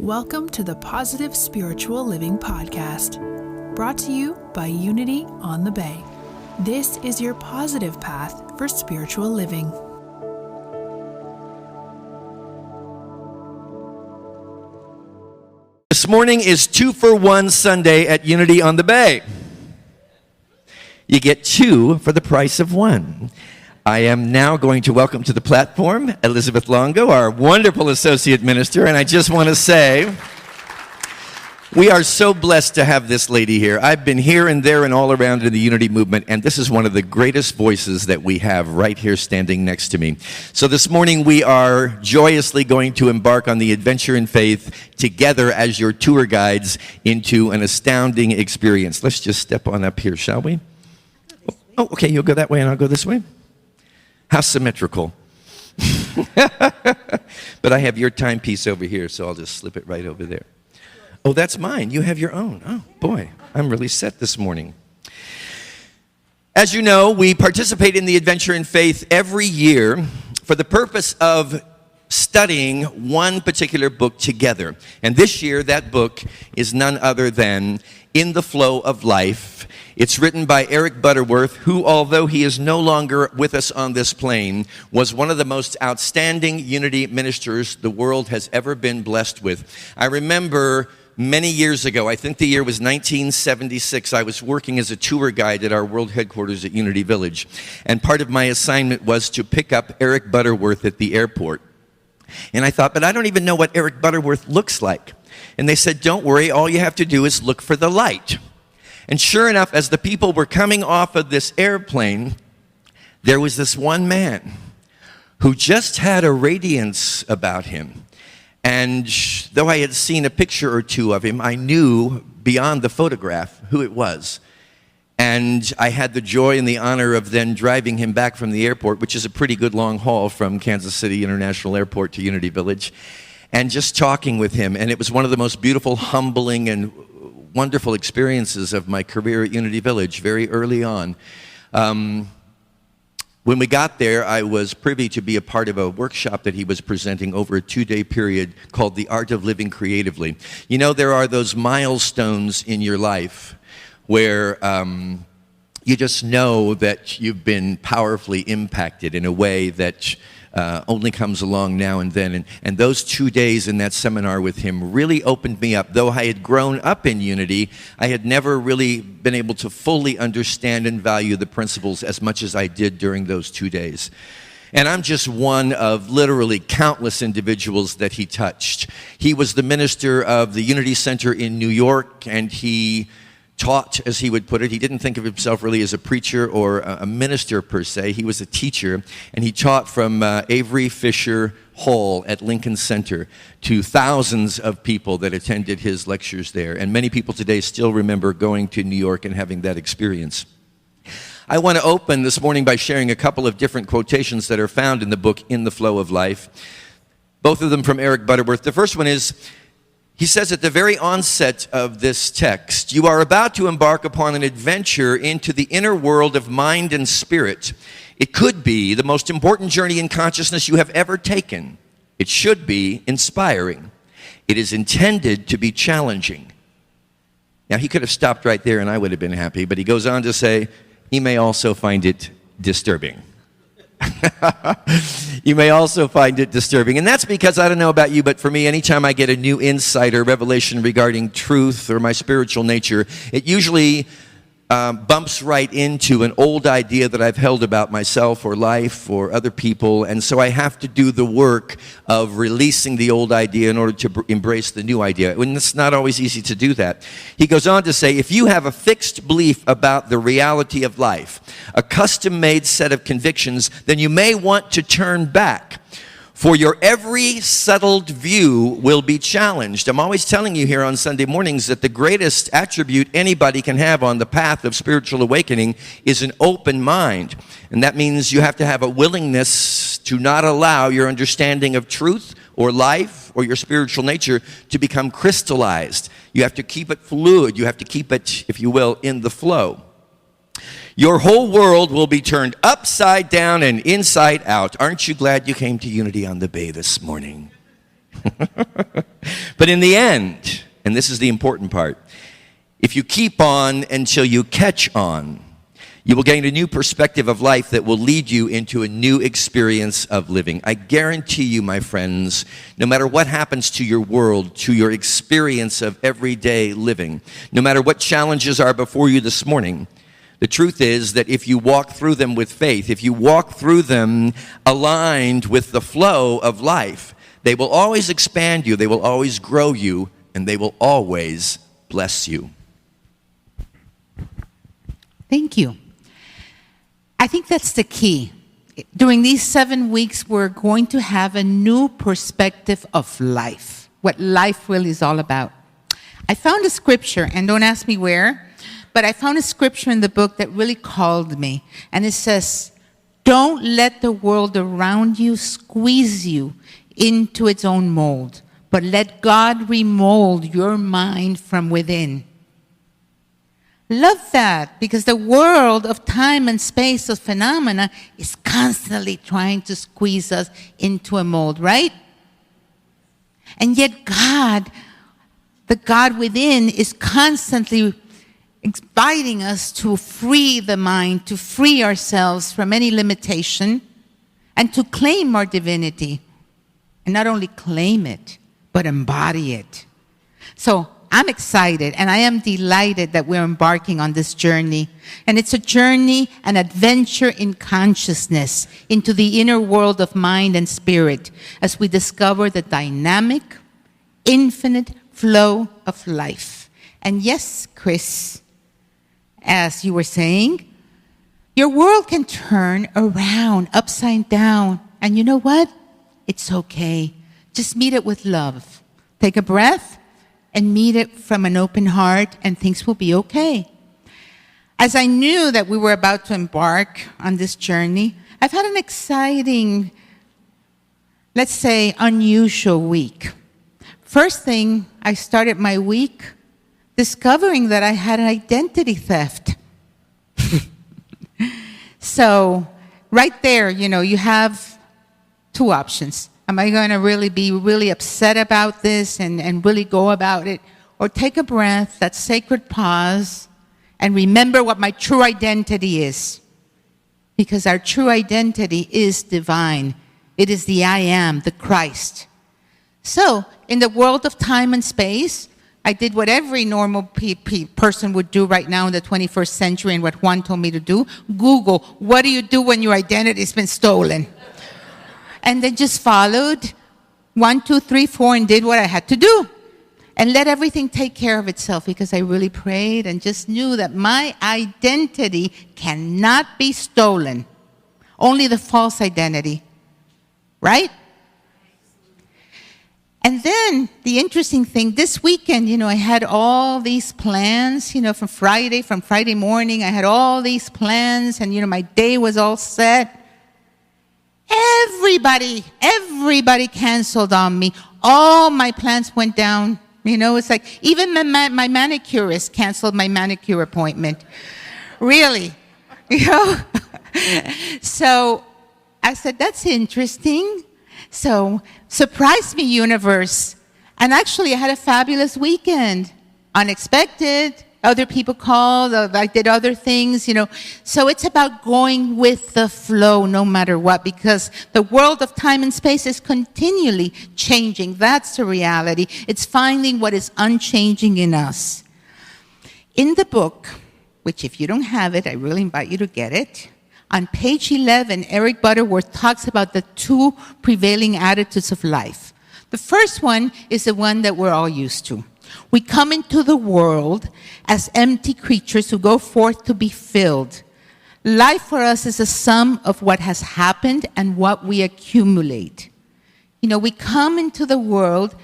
Welcome to the Positive Spiritual Living Podcast, brought to you by Unity on the Bay. This is your positive path for spiritual living. This morning is 2-for-1 Sunday at Unity on the Bay. You get two for the price of one. I am now going to welcome to the platform Elizabeth Longo, our wonderful associate minister, and I just want to say, we are so blessed to have this lady here. I've been here and there and all around in the Unity movement, and this is one of the greatest voices that we have right here standing next to me. So this morning we are joyously going to embark on the adventure in faith together as your tour guides into an astounding experience. Let's just step on up here, shall we? Oh, okay, you'll go that way and I'll go this way. How symmetrical. But I have your timepiece over here, so I'll just slip it right over there. Oh, that's mine. You have your own. Oh, boy, I'm really set this morning. As you know, we participate in the Adventure in Faith every year for the purpose of studying one particular book together. And this year, that book is none other than In the Flow of Life. It's written by Eric Butterworth, who, although he is no longer with us on this plane, was one of the most outstanding Unity ministers the world has ever been blessed with. I remember many years ago, I think the year was 1976, I was working as a tour guide at our world headquarters at Unity Village. And part of my assignment was to pick up Eric Butterworth at the airport. And I thought, but I don't even know what Eric Butterworth looks like. And they said, don't worry, all you have to do is look for the light. And sure enough, as the people were coming off of this airplane, there was this one man who just had a radiance about him. And though I had seen a picture or two of him, I knew beyond the photograph who it was. And I had the joy and the honor of then driving him back from the airport, which is a pretty good long haul from Kansas City International Airport to Unity Village, and just talking with him. And it was one of the most beautiful, humbling, and wonderful experiences of my career at Unity Village very early on. When we got there, I was privy to be a part of a workshop that he was presenting over a 2-day period called The Art of Living Creatively. You know, there are those milestones in your life where you just know that you've been powerfully impacted in a way that only comes along now and then. And those 2 days in that seminar with him really opened me up. Though I had grown up in Unity, I had never really been able to fully understand and value the principles as much as I did during those 2 days. And I'm just one of literally countless individuals that he touched. He was the minister of the Unity Center in New York, and he taught, as he would put it. He didn't think of himself really as a preacher or a minister per se. He was a teacher, and he taught from Avery Fisher Hall at Lincoln Center to thousands of people that attended his lectures there. And many people today still remember going to New York and having that experience. I want to open this morning by sharing a couple of different quotations that are found in the book In the Flow of Life, both of them from Eric Butterworth. The first one is, he says at the very onset of this text, you are about to embark upon an adventure into the inner world of mind and spirit. It could be the most important journey in consciousness you have ever taken. It should be inspiring. It is intended to be challenging. Now, he could have stopped right there and I would have been happy, but he goes on to say, he may also find it disturbing. You may also find it disturbing. And that's because, I don't know about you, but for me, anytime I get a new insight or revelation regarding truth or my spiritual nature, it usually bumps right into an old idea that I've held about myself or life or other people. And so I have to do the work of releasing the old idea in order to embrace the new idea. And it's not always easy to do that. He goes on to say, if you have a fixed belief about the reality of life, a custom-made set of convictions, then you may want to turn back. For your every settled view will be challenged. I'm always telling you here on Sunday mornings that the greatest attribute anybody can have on the path of spiritual awakening is an open mind. And that means you have to have a willingness to not allow your understanding of truth or life or your spiritual nature to become crystallized. You have to keep it fluid. You have to keep it, if you will, in the flow. Your whole world will be turned upside down and inside out. Aren't you glad you came to Unity on the Bay this morning? But in the end, and this is the important part, if you keep on until you catch on, you will gain a new perspective of life that will lead you into a new experience of living. I guarantee you, my friends, no matter what happens to your world, to your experience of everyday living, no matter what challenges are before you this morning, the truth is that if you walk through them with faith, if you walk through them aligned with the flow of life, they will always expand you, they will always grow you, and they will always bless you. Thank you. I think that's the key. During these 7 weeks, we're going to have a new perspective of life, what life really is all about. I found a scripture, and don't ask me where, but I found a scripture in the book that really called me. And it says, don't let the world around you squeeze you into its own mold, but let God remold your mind from within. Love that, because the world of time and space of phenomena is constantly trying to squeeze us into a mold, right? And yet God, the God within, is constantly inviting us to free the mind, to free ourselves from any limitation, and to claim our divinity. And not only claim it, but embody it. So I'm excited and I am delighted that we're embarking on this journey. And it's a journey, an adventure in consciousness into the inner world of mind and spirit as we discover the dynamic, infinite flow of life. And yes, Chris, as you were saying, your world can turn around, upside down. And you know what? It's okay. Just meet it with love. Take a breath and meet it from an open heart, and things will be okay. As I knew that we were about to embark on this journey, I've had an exciting, let's say, unusual week. First thing, I started my week discovering that I had an identity theft. So right there, you have two options. Am I going to really be really upset about this and really go about it? Or take a breath, that sacred pause, and remember what my true identity is. Because our true identity is divine. It is the I am, the Christ. So, in the world of time and space, I did what every normal person would do right now in the 21st century and what Juan told me to do. Google, what do you do when your identity has been stolen? And then just followed 1, 2, 3, 4 and did what I had to do. And let everything take care of itself because I really prayed and just knew that my identity cannot be stolen. Only the false identity. Right? And then the interesting thing, this weekend, I had all these plans, from Friday morning, I had all these plans and, my day was all set. Everybody canceled on me. All my plans went down. It's like even my manicurist canceled my manicure appointment. Really, So I said, that's interesting. So surprise me, universe. And actually, I had a fabulous weekend. Unexpected. Other people called, I did other things, So it's about going with the flow no matter what, because the world of time and space is continually changing. That's the reality. It's finding what is unchanging in us. In the book, which if you don't have it, I really invite you to get it, on page 11, Eric Butterworth talks about the two prevailing attitudes of life. The first one is the one that we're all used to. We come into the world as empty creatures who go forth to be filled. Life for us is a sum of what has happened and what we accumulate. We come into the world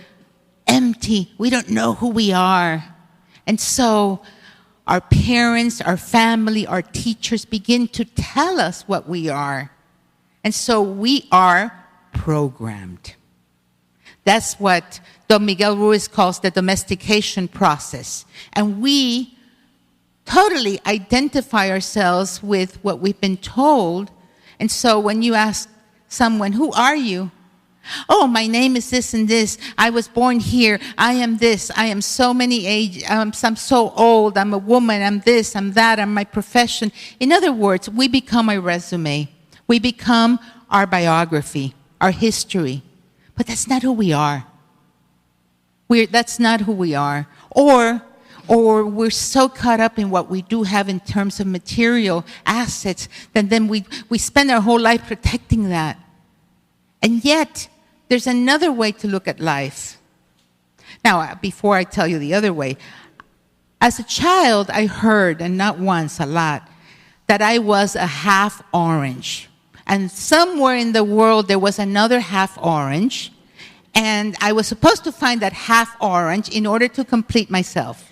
empty. We don't know who we are. And so our parents, our family, our teachers begin to tell us what we are. And so we are programmed. That's what Don Miguel Ruiz calls the domestication process. And we totally identify ourselves with what we've been told. And so when you ask someone, who are you? Oh, my name is this and this. I was born here. I am this. I am so many age. I'm so old. I'm a woman. I'm this. I'm that. I'm my profession. In other words, we become our resume. We become our biography, our history. But that's not who we are. That's not who we are. Or we're so caught up in what we do have in terms of material assets that then we spend our whole life protecting that. And yet, there's another way to look at life. Now, before I tell you the other way, as a child, I heard, and not once, a lot, that I was a half orange. And somewhere in the world, there was another half orange. And I was supposed to find that half orange in order to complete myself.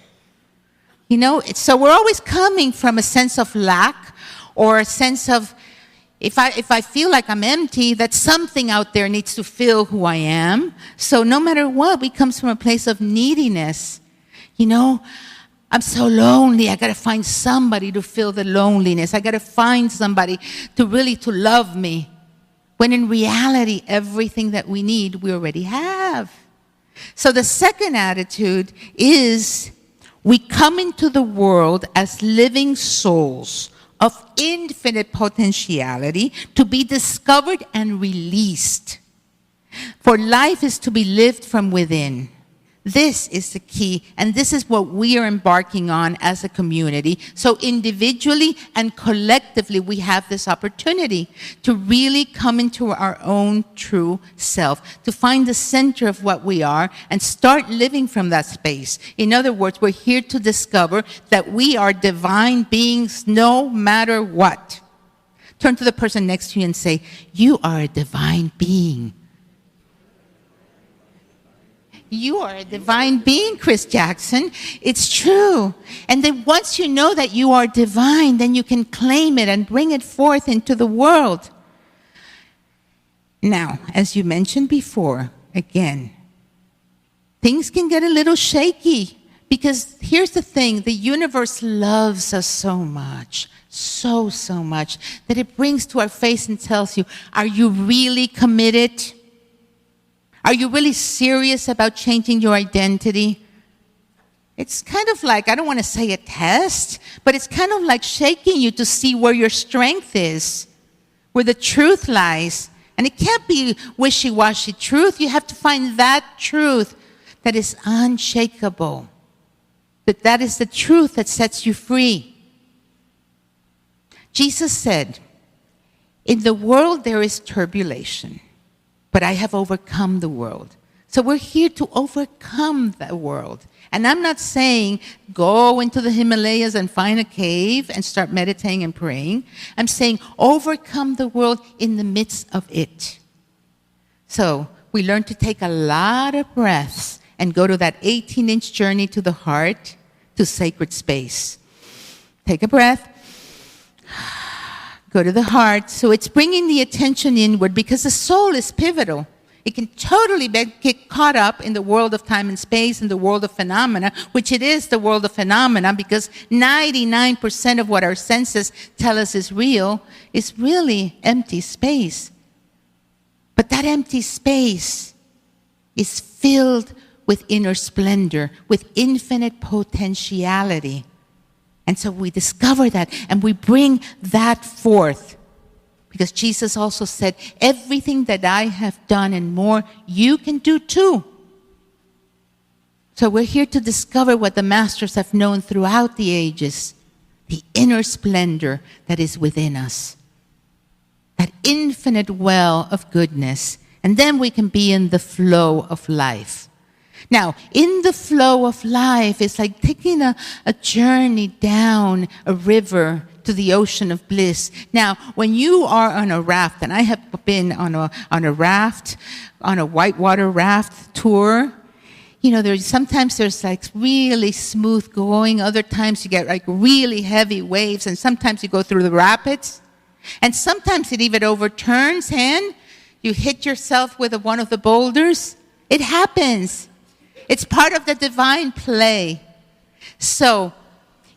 You know, so we're always coming from a sense of lack or a sense of, if I feel like I'm empty, that something out there needs to fill who I am. So no matter what, it comes from a place of neediness. You know, I'm so lonely. I got to find somebody to fill the loneliness. I got to find somebody to love me. When in reality, everything that we need, we already have. So the second attitude is we come into the world as living souls of infinite potentiality to be discovered and released. For life is to be lived from within. This is the key, and this is what we are embarking on as a community. So individually and collectively, we have this opportunity to really come into our own true self, to find the center of what we are and start living from that space. In other words, we're here to discover that we are divine beings no matter what. Turn to the person next to you and say, "You are a divine being." You are a divine being, Chris Jackson. It's true. And then once you know that you are divine, then you can claim it and bring it forth into the world. Now, as you mentioned before, again, things can get a little shaky because here's the thing, the universe loves us so much, so much, that it brings to our face and tells you, are you really committed? Are you really serious about changing your identity? It's kind of like, I don't want to say a test, but it's kind of like shaking you to see where your strength is, where the truth lies. And it can't be wishy-washy truth. You have to find that truth that is unshakable. That is the truth that sets you free. Jesus said, "In the world there is turbulation, but I have overcome the world." So we're here to overcome the world. And I'm not saying go into the Himalayas and find a cave and start meditating and praying. I'm saying overcome the world in the midst of it. So we learn to take a lot of breaths and go to that 18-inch journey to the heart, to sacred space. Take a breath. Go to the heart. So it's bringing the attention inward because the soul is pivotal. It can totally get caught up in the world of time and space, in the world of phenomena, which it is the world of phenomena because 99% of what our senses tell us is real is really empty space. But that empty space is filled with inner splendor, with infinite potentiality. And so we discover that and we bring that forth. Because Jesus also said, everything that I have done and more, you can do too. So we're here to discover what the masters have known throughout the ages, the inner splendor that is within us, that infinite well of goodness. And then we can be in the flow of life. Now, in the flow of life, it's like taking a journey down a river to the ocean of bliss. Now, when you are on a raft, and I have been on a raft, on a whitewater raft tour, you know, sometimes there's like really smooth going, other times you get like really heavy waves, and sometimes you go through the rapids, and sometimes it even overturns, and you hit yourself with one of the boulders. It happens. It's part of the divine play. So,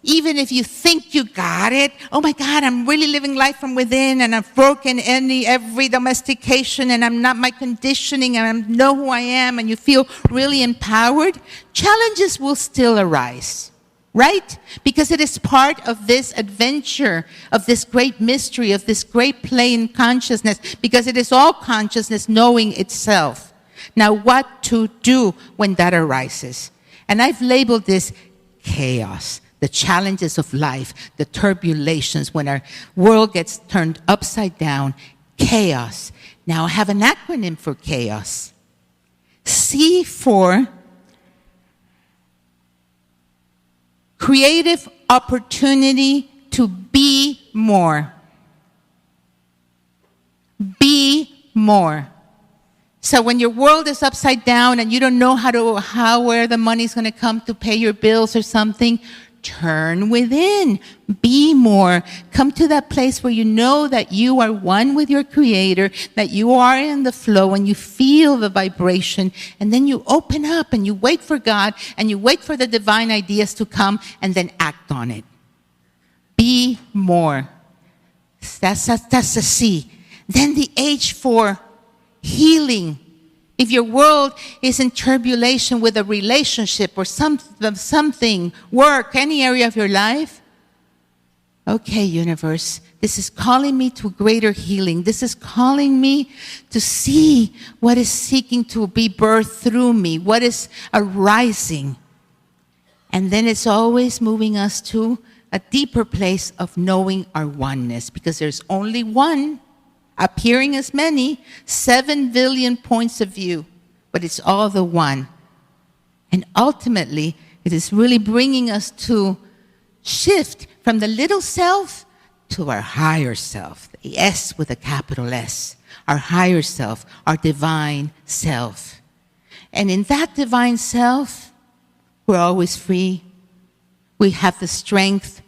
Even if you think you got it, oh my God, I'm really living life from within, and I've broken every domestication, and I'm not my conditioning, and I know who I am, and you feel really empowered, challenges will still arise, right? Because it is part of this adventure, of this great mystery, of this great play in consciousness, because it is all consciousness knowing itself. Now, what to do when that arises? And I've labeled this chaos. The challenges of life, the turbulations, when our world gets turned upside down, chaos. Now I have an acronym for chaos. C for creative opportunity to be more. Be more. So when your world is upside down and you don't know where the money's going to come to pay your bills or something, turn within. Be more. Come to that place where you know that you are one with your Creator, that you are in the flow and you feel the vibration, and then you open up and you wait for God and you wait for the divine ideas to come and then act on it. Be more. That's the C. Then the H for healing. If your world is in turbulation with a relationship or something, work, any area of your life, okay, universe, this is calling me to greater healing. This is calling me to see what is seeking to be birthed through me, what is arising. And then it's always moving us to a deeper place of knowing our oneness, because there's only one, appearing as many, 7 billion points of view, but it's all the one. And ultimately, it is really bringing us to shift from the little self to our higher self, the S with a capital S, our higher self, our divine self. And in that divine self, we're always free. We have the strength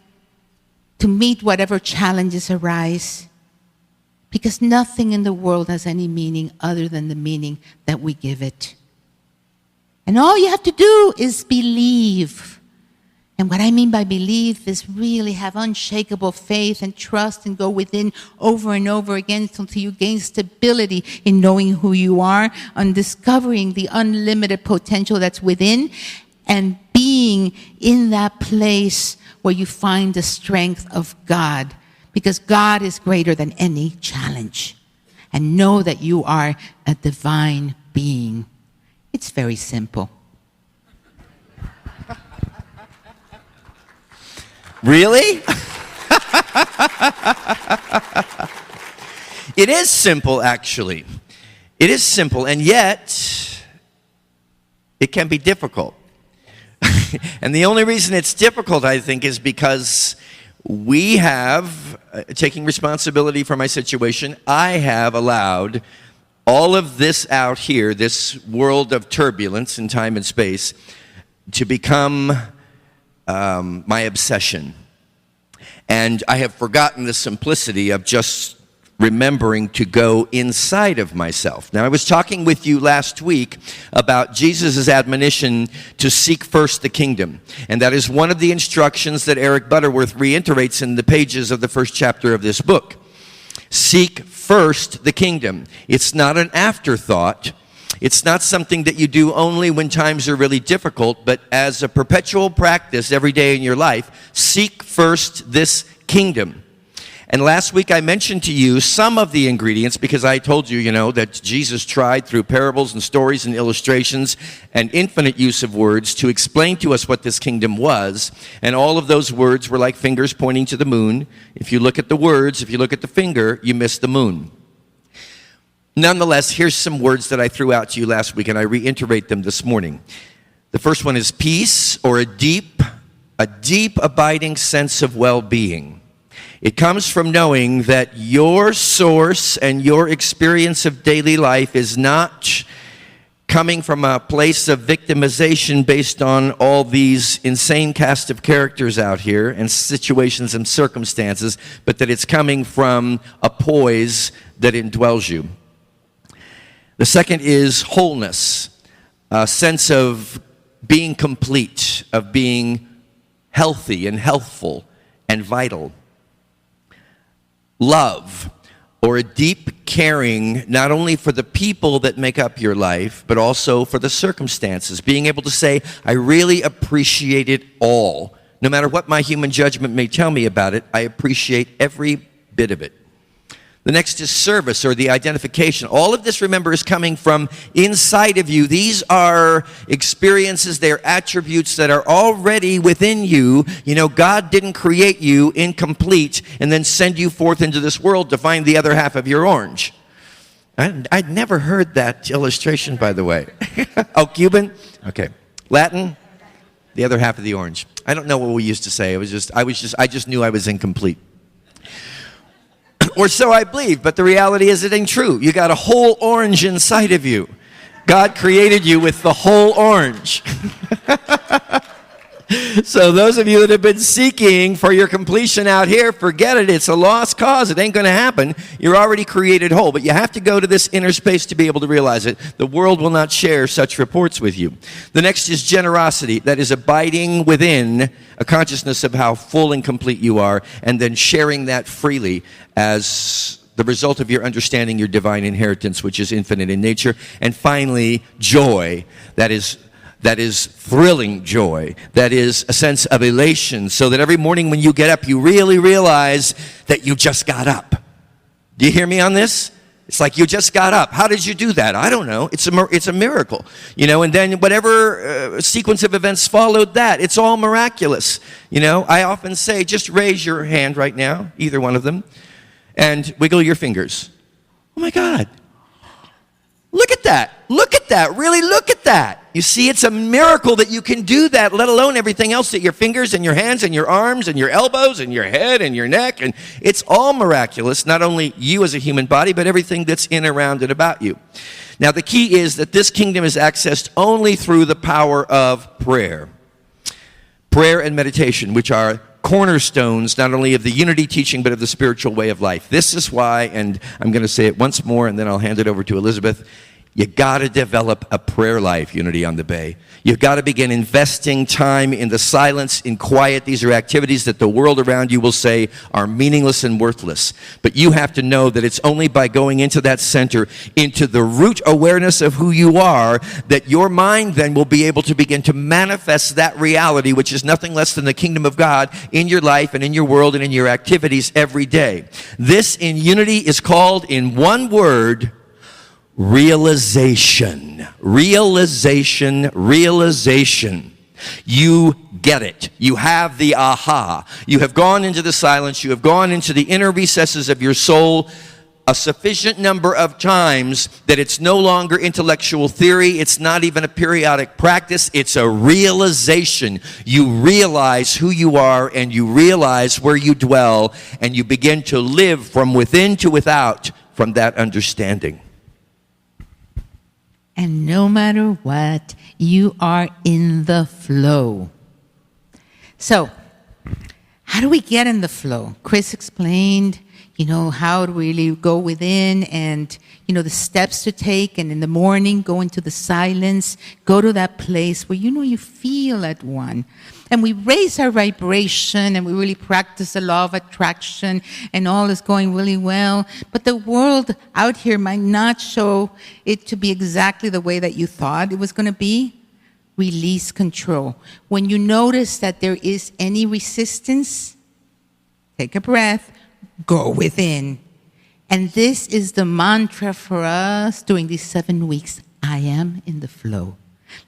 to meet whatever challenges arise, because nothing in the world has any meaning other than the meaning that we give it. And all you have to do is believe. And what I mean by believe is really have unshakable faith and trust and go within over and over again until you gain stability in knowing who you are, on discovering the unlimited potential that's within, and being in that place where you find the strength of God. Because God is greater than any challenge. And know that you are a divine being. It's very simple. Really? It is simple, actually. It is simple, and yet it can be difficult. And the only reason it's difficult, I think, is because we have, taking responsibility for my situation, I have allowed all of this out here, this world of turbulence in time and space, to become my obsession. And I have forgotten the simplicity of just remembering to go inside of myself. Now, I was talking with you last week about Jesus' admonition to seek first the kingdom. And that is one of the instructions that Eric Butterworth reiterates in the pages of the first chapter of this book. Seek first the kingdom. It's not an afterthought. It's not something that you do only when times are really difficult, but as a perpetual practice every day in your life, seek first this kingdom. And last week I mentioned to you some of the ingredients, because I told you, that Jesus tried through parables and stories and illustrations and infinite use of words to explain to us what this kingdom was. And all of those words were like fingers pointing to the moon. If you look at the words, if you look at the finger, you miss the moon. Nonetheless, here's some words that I threw out to you last week, and I reiterate them this morning. The first one is peace, or a deep abiding sense of well-being. It comes from knowing that your source and your experience of daily life is not coming from a place of victimization based on all these insane cast of characters out here and situations and circumstances, but that it's coming from a poise that indwells you. The second is wholeness, a sense of being complete, of being healthy and healthful and vital. Love, or a deep caring, not only for the people that make up your life, but also for the circumstances. Being able to say, I really appreciate it all. No matter what my human judgment may tell me about it, I appreciate every bit of it. The next is service, or the identification. All of this, remember, is coming from inside of you. These are experiences, they're attributes that are already within you. You know, God didn't create you incomplete and then send you forth into this world to find the other half of your orange. I'd never heard that illustration, by the way. Oh, Cuban? Okay. Latin? The other half of the orange. I don't know what we used to say. I just knew I was incomplete. Or so I believe, but the reality is it ain't true. You got a whole orange inside of you. God created you with the whole orange. So those of you that have been seeking for your completion out here, forget it. It's a lost cause. It ain't going to happen. You're already created whole, but you have to go to this inner space to be able to realize it. The world will not share such reports with you. The next is generosity. That is abiding within a consciousness of how full and complete you are, and then sharing that freely as the result of your understanding your divine inheritance, which is infinite in nature. And finally, joy. That is thrilling joy. That is a sense of elation, so that every morning when you get up, you really realize that you just got up. Do you hear me on this? It's like you just got up. How did you do that? I don't know. It's a miracle. You know, and then whatever sequence of events followed that, it's all miraculous. You know, I often say, just raise your hand right now, either one of them, and wiggle your fingers. Oh my God. Look at that. Look at that. Really look at that. You see, it's a miracle that you can do that, let alone everything else, that your fingers and your hands and your arms and your elbows and your head and your neck. And it's all miraculous, not only you as a human body, but everything that's in, around, and about you. Now, the key is that this kingdom is accessed only through the power of prayer. Prayer and meditation, which are cornerstones not only of the unity teaching, but of the spiritual way of life. This is why, and I'm going to say it once more, and then I'll hand it over to Elizabeth, you got to develop a prayer life, Unity on the Bay. You've got to begin investing time in the silence, in quiet. These are activities that the world around you will say are meaningless and worthless. But you have to know that it's only by going into that center, into the root awareness of who you are, that your mind then will be able to begin to manifest that reality, which is nothing less than the kingdom of God in your life and in your world and in your activities every day. This in Unity is called, in one word, realization. Realization, realization. You get it. You have the aha. You have gone into the silence. You have gone into the inner recesses of your soul a sufficient number of times that it's no longer intellectual theory. It's not even a periodic practice. It's a realization. You realize who you are, and you realize where you dwell, and you begin to live from within to without from that understanding. And no matter what, you are in the flow. So, how do we get in the flow? Chris explained, how to really go within and, the steps to take. And in the morning, go into the silence, go to that place where, you feel at one. And we raise our vibration, and we really practice the law of attraction, and all is going really well. But the world out here might not show it to be exactly the way that you thought it was going to be. Release control. When you notice that there is any resistance, take a breath, go within. And this is the mantra for us during these 7 weeks. I am in the flow.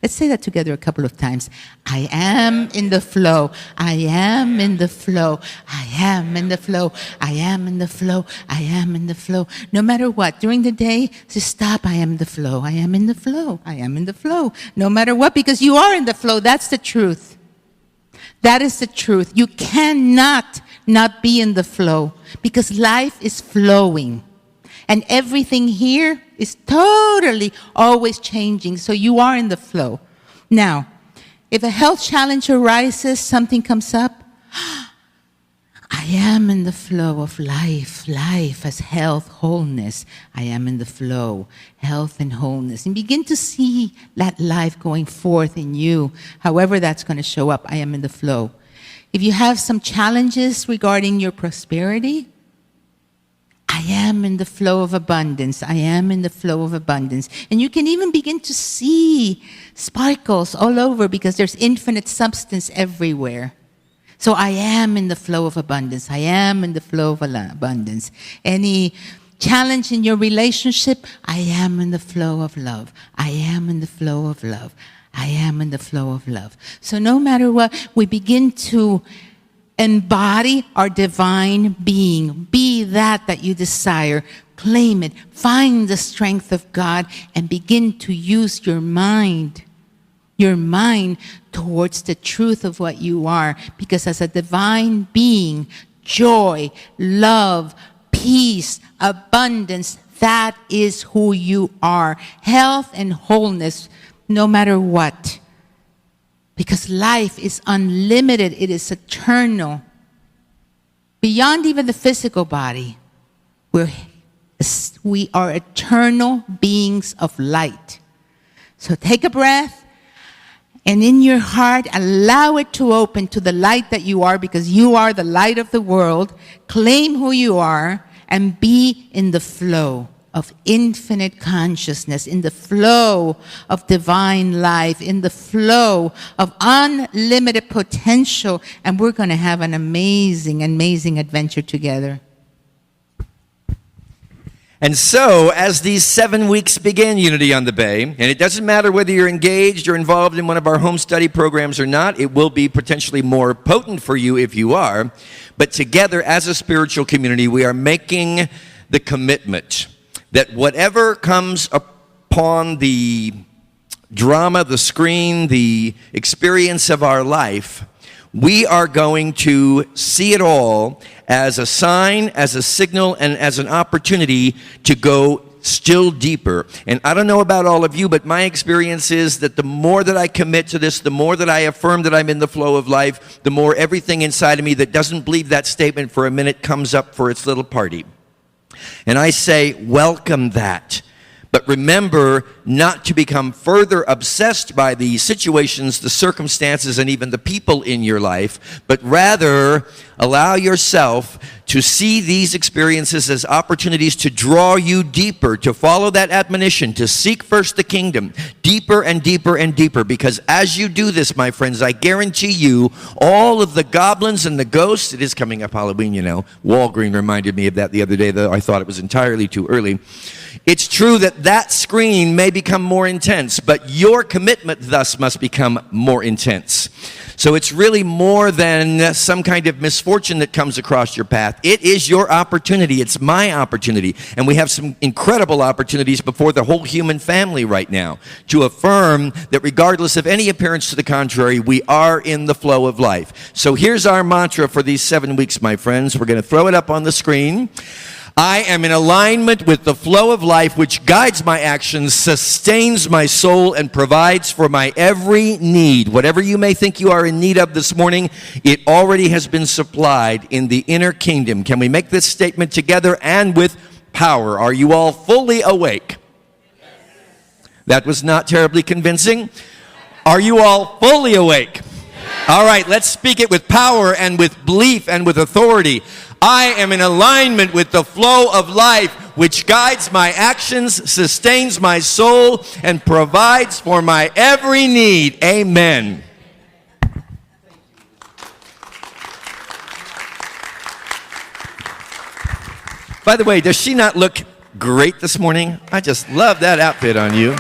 Let's say that together a couple of times. I am in the flow. I am in the flow. I am in the flow. I am in the flow. I am in the flow. No matter what, during the day, just stop. I am in the flow. I am in the flow. I am in the flow. No matter what, because you are in the flow. That's the truth. That is the truth. You cannot not be in the flow, because life is flowing. And everything here is totally always changing. So you are in the flow. Now, if a health challenge arises, something comes up, I am in the flow of life. Life as health, wholeness. I am in the flow, health and wholeness. And begin to see that life going forth in you, however that's going to show up. I am in the flow. If you have some challenges regarding your prosperity, I am in the flow of abundance. I am in the flow of abundance. And you can even begin to see sparkles all over because there's infinite substance everywhere. So I am in the flow of abundance. I am in the flow of abundance. Any challenge in your relationship, I am in the flow of love. I am in the flow of love. I am in the flow of love. So no matter what, we begin to embody our divine being. Be that you desire. Claim it. Find the strength of God and begin to use your mind towards the truth of what you are. Because as a divine being, joy, love, peace, abundance, that is who you are. Health and wholeness, no matter what. Because life is unlimited. It is eternal. Beyond even the physical body, we are eternal beings of light. So take a breath, and in your heart, allow it to open to the light that you are, because you are the light of the world. Claim who you are and be in the flow of infinite consciousness, in the flow of divine life, in the flow of unlimited potential, and we're going to have an amazing, amazing adventure together. And so, as these 7 weeks begin, Unity on the Bay, and it doesn't matter whether you're engaged or involved in one of our home study programs or not, it will be potentially more potent for you if you are. But together, as a spiritual community, we are making the commitment that whatever comes upon the drama, the screen, the experience of our life, we are going to see it all as a sign, as a signal, and as an opportunity to go still deeper. And I don't know about all of you, but my experience is that the more that I commit to this, the more that I affirm that I'm in the flow of life, the more everything inside of me that doesn't believe that statement for a minute comes up for its little party. And I say, welcome that. But remember not to become further obsessed by the situations, the circumstances, and even the people in your life, but rather allow yourself to see these experiences as opportunities to draw you deeper, to follow that admonition, to seek first the kingdom, deeper and deeper and deeper. Because as you do this, my friends, I guarantee you, all of the goblins and the ghosts, it is coming up Halloween, you know. Walgreen reminded me of that the other day, though I thought it was entirely too early. It's true that that screen may become more intense, but your commitment thus must become more intense. So it's really more than some kind of misfortune that comes across your path. It is your opportunity. It's my opportunity. And we have some incredible opportunities before the whole human family right now to affirm that regardless of any appearance to the contrary, we are in the flow of life. So here's our mantra for these 7 weeks, my friends. We're going to throw it up on the screen. I am in alignment with the flow of life which guides my actions, sustains my soul, and provides for my every need. Whatever you may think you are in need of this morning, it already has been supplied in the inner kingdom. Can we make this statement together and with power? Are you all fully awake? That was not terribly convincing. Are you all fully awake? All right, let's speak it with power and with belief and with authority. I am in alignment with the flow of life which guides my actions, sustains my soul, and provides for my every need. Amen. By the way, does she not look great this morning? I just love that outfit on you.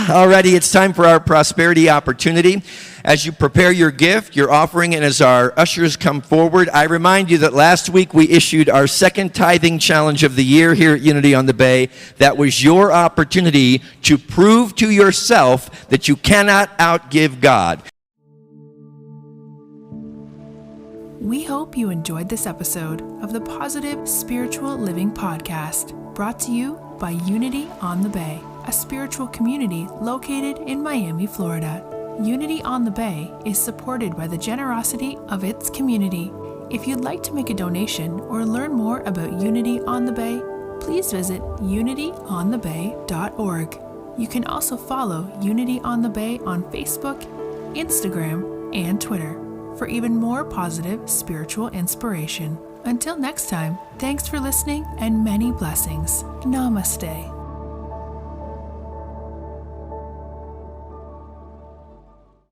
Alrighty, it's time for our prosperity opportunity. As you prepare your gift, your offering, and as our ushers come forward, I remind you that last week we issued our second tithing challenge of the year here at Unity on the Bay. That was your opportunity to prove to yourself that you cannot outgive God. We hope you enjoyed this episode of the Positive Spiritual Living Podcast, brought to you by Unity on the Bay, a spiritual community located in Miami, Florida. Unity on the Bay is supported by the generosity of its community. If you'd like to make a donation or learn more about Unity on the Bay, please visit unityonthebay.org. You can also follow Unity on the Bay on Facebook, Instagram, and Twitter for even more positive spiritual inspiration. Until next time, thanks for listening and many blessings. Namaste.